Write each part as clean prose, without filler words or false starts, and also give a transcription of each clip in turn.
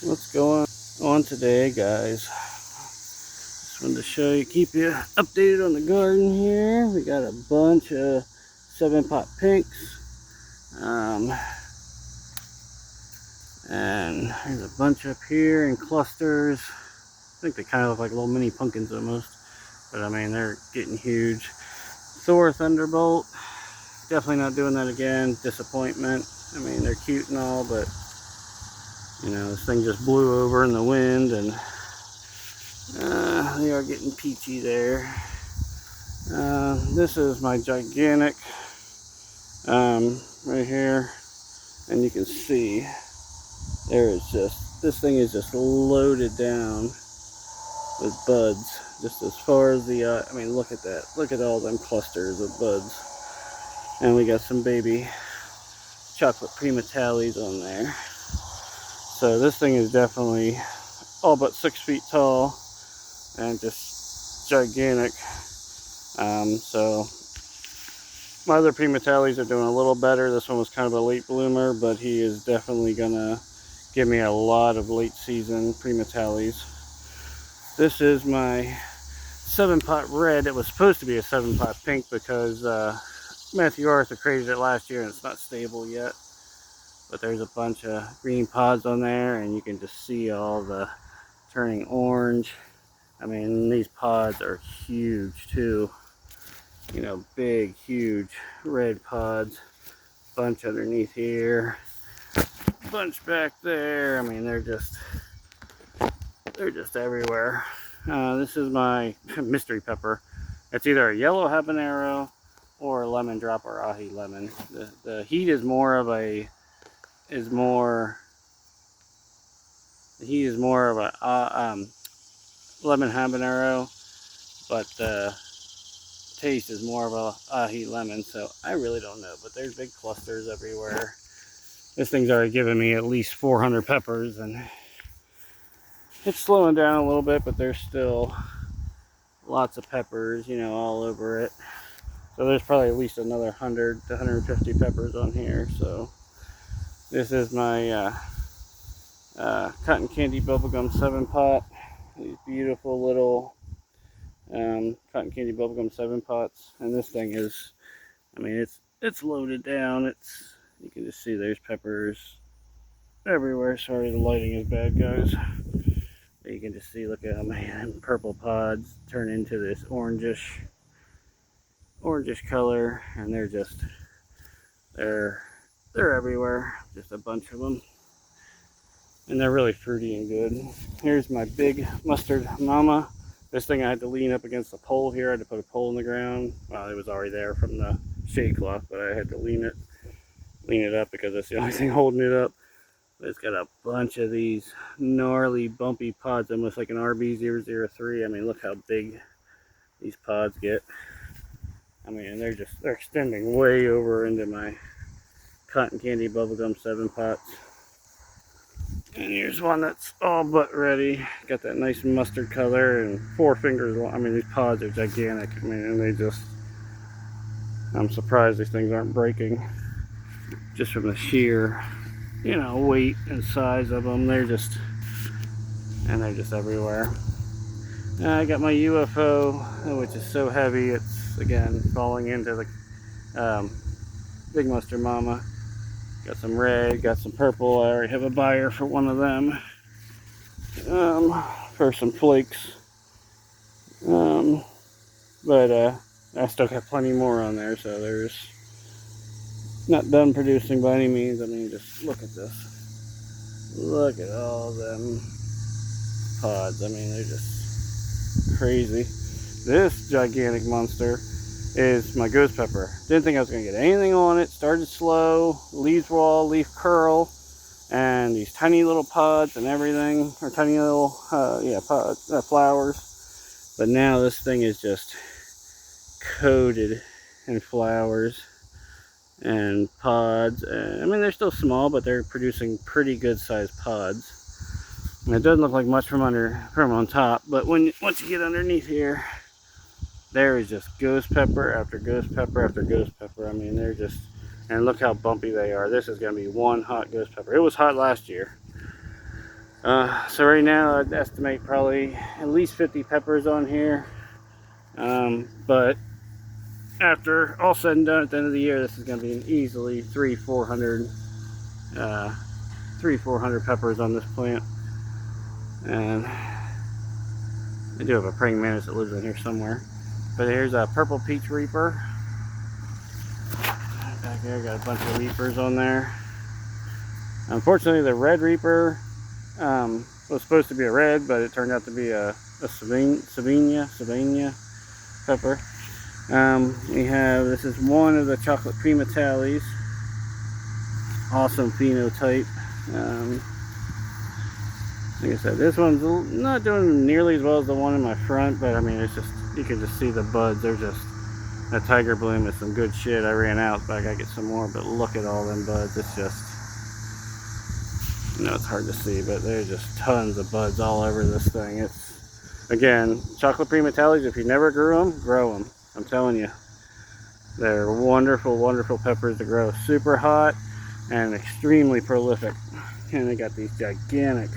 What's going on today, guys? Just wanted to show you, keep you updated on the garden here. We got a bunch of 7-pot pinks, and there's a bunch up here in clusters. I think they kind of look like little mini pumpkins almost, but I mean they're getting huge. Thor Thunderbolt, definitely not doing that again. Disappointment. I mean they're cute and all, but you know, this thing just blew over in the wind, and they are getting peachy there. This is my gigantic right here, and you can see there is just, this thing is just loaded down with buds, just as far as the I mean, look at that, look at all them clusters of buds. And we got some baby chocolate Primatalis on there. So this thing is definitely all but 6 feet tall and just gigantic. So my other Primatalis are doing a little better. This one was kind of a late bloomer, but he is definitely gonna give me a lot of late season Primatalis. This is my 7-pot red. It was supposed to be a 7-pot pink because Matthew Arthur created it last year and it's not stable yet. But there's a bunch of green pods on there, and you can just see all the turning orange. I mean, these pods are huge too. You know, big, huge red pods. Bunch underneath here. Bunch back there. I mean, they're just everywhere. This is my mystery pepper. It's either a yellow habanero or a lemon drop or ahi lemon. The heat is more of a lemon habanero, but the taste is more of a ahi lemon, so I really don't know, but there's big clusters everywhere. This thing's already given me at least 400 peppers, and it's slowing down a little bit, but there's still lots of peppers, you know, all over it. So there's probably at least another 100 to 150 peppers on here. So this is my cotton candy bubblegum 7-pot. These beautiful little cotton candy bubblegum 7-pots, and this thing is, I mean, it's loaded down. You can just see there's peppers everywhere. Sorry, the lighting is bad, guys. But you can just see, look at how many purple pods turn into this orangish color, and they're everywhere. Just a bunch of them, and they're really fruity and good. Here's my big mustard mama. This thing I had to lean up against the pole here. I had to put a pole in the ground. Well, it was already there from the shade cloth, but I had to lean it up because that's the only thing holding it up. But it's got a bunch of these gnarly, bumpy pods, almost like an RB003. I mean, look how big these pods get. I mean, they're extending way over into my cotton candy bubblegum 7-pots. And here's one that's all but ready. Got that nice mustard color and 4 fingers long. I mean, these pods are gigantic. I mean, and I'm surprised these things aren't breaking just from the sheer, you know, weight and size of them. They're just everywhere. I got my UFO, which is so heavy, it's again falling into the big mustard mama. Got some red, got some purple. I already have a buyer for one of them. For some flakes. But I still got plenty more on there, so there's not done producing by any means. I mean, just look at this. Look at all them pods. I mean, they're just crazy. This gigantic monster is my ghost pepper. Didn't think I was going to get anything on it. Started slow. Leaves were all leaf curl. And these tiny little pods and everything. Or tiny little, flowers. But now this thing is just coated in flowers and pods. And, I mean, they're still small, but they're producing pretty good sized pods. And it doesn't look like much from on top. But once you get underneath here, there is just ghost pepper after ghost pepper after ghost pepper. I mean, they're just, and look how bumpy they are. This is going to be one hot ghost pepper. It was hot last year. So right now I'd estimate probably at least 50 peppers on here. But after all said and done at the end of the year, this is going to be an easily 400 peppers on this plant. And I do have a praying mantis that lives in here somewhere. But here's a purple peach reaper. Back there, got a bunch of reapers on there. Unfortunately, the red reaper was supposed to be a red, but it turned out to be a Savagnia pepper. We have, this is one of the chocolate primatalis. Awesome phenotype. Like I said, this one's not doing nearly as well as the one in my front, but I mean, it's just, you can just see the buds. They're just, that tiger bloom is some good shit. I ran out, but I gotta get some more, but look at all them buds. It's just, you know, it's hard to see, but there's just tons of buds all over this thing. It's, again, chocolate primatalis, if you never grew them, grow them. I'm telling you. They're wonderful, wonderful peppers to grow. Super hot and extremely prolific. And they got these gigantic,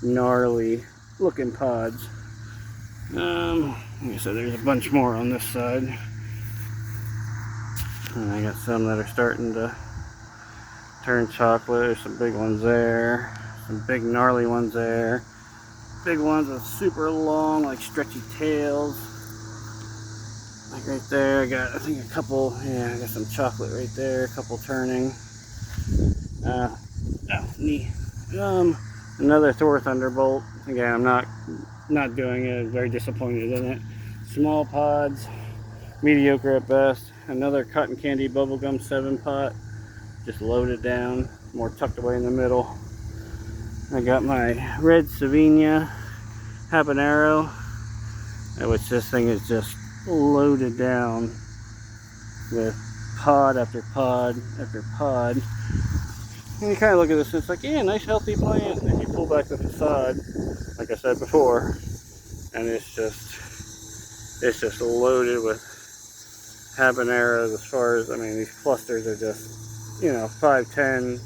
gnarly looking pods. Like I said, there's a bunch more on this side. And I got some that are starting to turn chocolate. There's some big ones there. Some big gnarly ones there. Big ones with super long, like stretchy tails. Like right there, I got, I think a couple, yeah, I got some chocolate right there, a couple turning. Oh, neat. Another Thor Thunderbolt. Again, I'm not doing it, very disappointed in it. Small pods, mediocre at best. Another cotton candy bubblegum 7-pot, just loaded down, more tucked away in the middle. I got my red Savagnia habanero, which this thing is just loaded down with pod after pod after pod. And you kind of look at this and it's like, yeah, nice healthy plant. And you pull back the facade, like I said before, and it's just loaded with habaneros. As far as, I mean, these clusters are just, you know, 5-10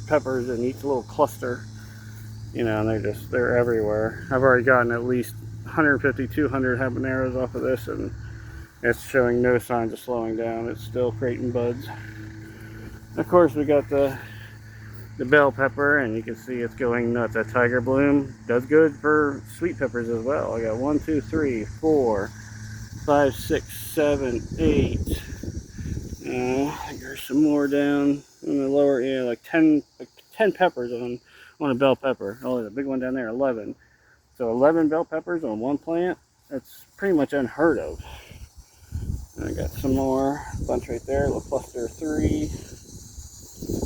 peppers in each little cluster, you know, and they're everywhere. I've already gotten at least 150, 200 habaneros off of this, and it's showing no signs of slowing down. It's still creating buds. Of course, we got the bell pepper, and you can see it's going nuts. That tiger bloom does good for sweet peppers as well. I got 1, 2, 3, 4, 5, 6, 7, 8. There's some more down in the lower, yeah, like 10 peppers on a bell pepper. Oh, the big one down there, 11. So 11 bell peppers on one plant. That's pretty much unheard of. And I got some more, a bunch right there, little cluster 3.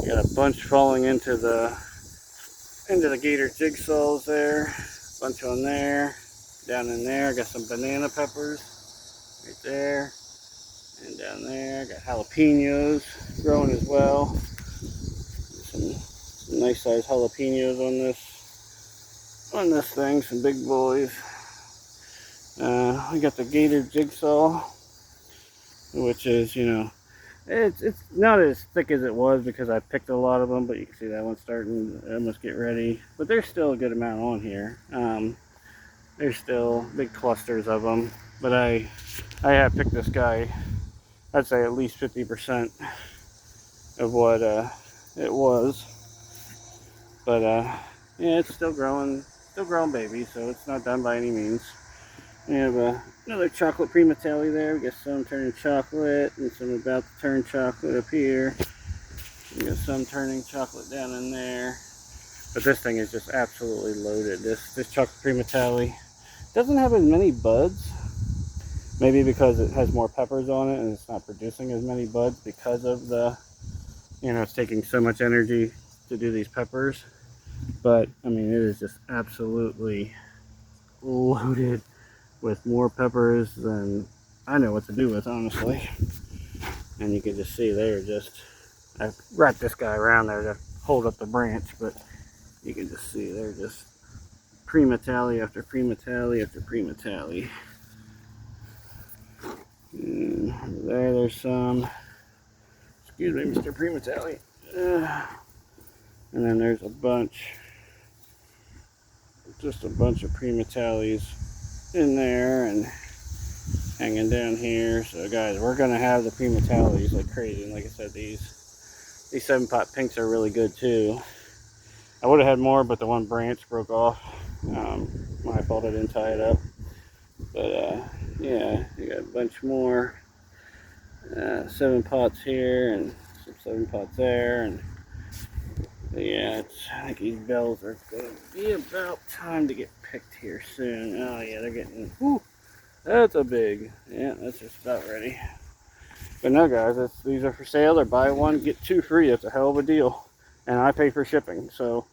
Got a bunch falling into the gator jigsaws there. Bunch on there, down in there. Got some banana peppers right there, and down there. Got jalapenos growing as well. Some nice sized jalapenos on this thing. Some big boys. I got the gator jigsaw, which is, you know, it's not as thick as it was because I picked a lot of them, but you can see that one's starting to almost get ready. But there's still a good amount on here. There's still big clusters of them, but I have picked this guy, I'd say at least 50% of what it was. But yeah, it's still growing baby, so it's not done by any means. We have another chocolate primatali there. We got some turning chocolate and some about to turn chocolate up here. We got some turning chocolate down in there. But this thing is just absolutely loaded. This chocolate primatali doesn't have as many buds. Maybe because it has more peppers on it and it's not producing as many buds because of the, you know, it's taking so much energy to do these peppers. But I mean, it is just absolutely loaded with more peppers than I know what to do with, honestly. And you can just see they're just, I wrapped this guy around there to hold up the branch, but you can just see they're just primatali after primatali after primatali. And there's some, excuse me, Mr. Primatali. And then there's a bunch just a bunch of Primatellis in there and hanging down here. So guys, we're gonna have the Primatellis like crazy. And like I said, these 7-pot pinks are really good too. I would have had more, but the one branch broke off. My fault, I didn't tie it up. But yeah, you got a bunch more 7 pots here and some 7 pots there. And yeah, I think these bells are gonna be about time to get picked here soon. Oh yeah, they're getting, whew, that's a big, yeah, that's just about ready. But no guys, these are for sale. They're buy one, get 2 free. That's a hell of a deal. And I pay for shipping. So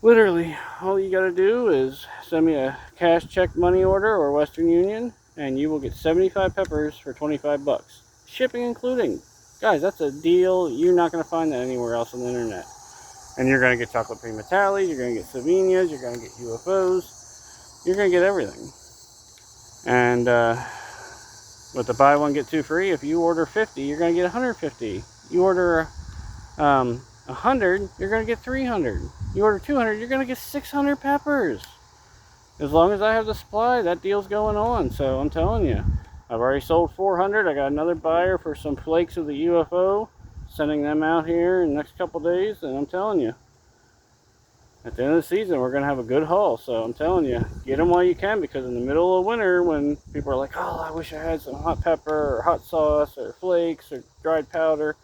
literally, all you got to do is send me a cash check money order or Western Union, and you will get 75 peppers for 25 bucks. Shipping including. Guys, that's a deal. You're not going to find that anywhere else on the internet. And you're going to get chocolate Primatelli, you're going to get Savinias, you're going to get UFOs, you're going to get everything. And with the buy one, get 2 free, if you order 50, you're going to get 150. You order 100, you're going to get 300. You order 200, you're going to get 600 peppers. As long as I have the supply, that deal's going on. So I'm telling you, I've already sold 400. I got another buyer for some flakes of the UFO, sending them out here in the next couple days. And I'm telling you, at the end of the season, we're going to have a good haul. So I'm telling you, get them while you can, because in the middle of winter, when people are like, oh, I wish I had some hot pepper or hot sauce or flakes or dried powder,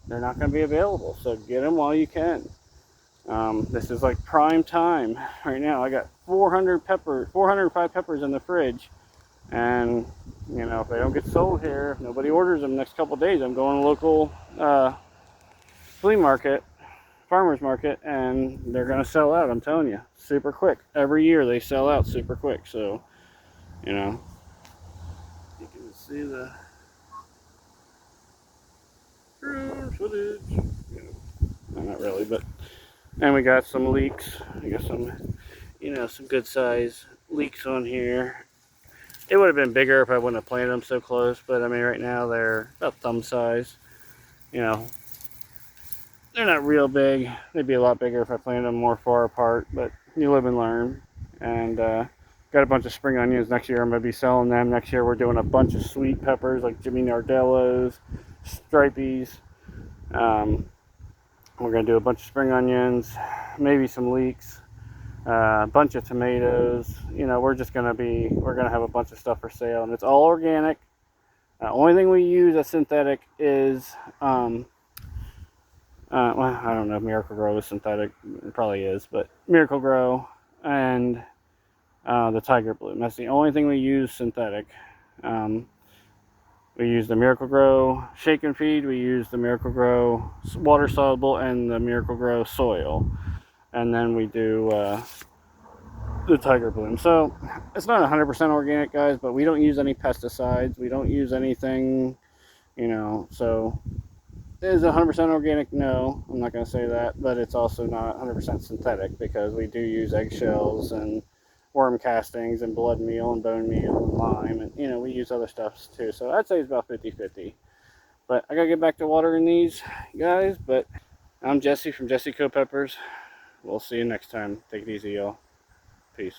they're not going to be available. So get them while you can. This is like prime time right now. I got 405 peppers in the fridge. And, you know, if they don't get sold here, if nobody orders them next couple days, I'm going to a local flea market, farmer's market, and they're going to sell out, I'm telling you, super quick. Every year they sell out super quick. So, you know, you can see the drone footage. No, not really, but, and we got some leeks. We got some, you know, some good size leeks on here. It would have been bigger if I wouldn't have planted them so close, but I mean, right now they're about thumb size. You know, they're not real big. They'd be a lot bigger if I planted them more far apart, but you live and learn. And got a bunch of spring onions next year. I'm going to be selling them. Next year we're doing a bunch of sweet peppers like Jimmy Nardellos, stripies. We're going to do a bunch of spring onions, maybe some leeks. A bunch of tomatoes. You know, we're going to have a bunch of stuff for sale, and it's all organic. Only thing we use as synthetic is, well, I don't know if Miracle-Gro is synthetic. It probably is, but Miracle-Gro and the Tiger Bloom. That's the only thing we use synthetic. We use the Miracle-Gro Shake and Feed. We use the Miracle-Gro water soluble and the Miracle-Gro soil. And then we do the Tiger Bloom. So it's not 100% organic, guys, but we don't use any pesticides. We don't use anything, you know. So is it 100% organic? No, I'm not going to say that. But it's also not 100% synthetic, because we do use eggshells and worm castings and blood meal and bone meal and lime. And, you know, we use other stuffs too. So I'd say it's about 50-50. But I got to get back to watering these, guys. But I'm Jesse from Jesse Co. Peppers. We'll see you next time. Take it easy, y'all. Peace.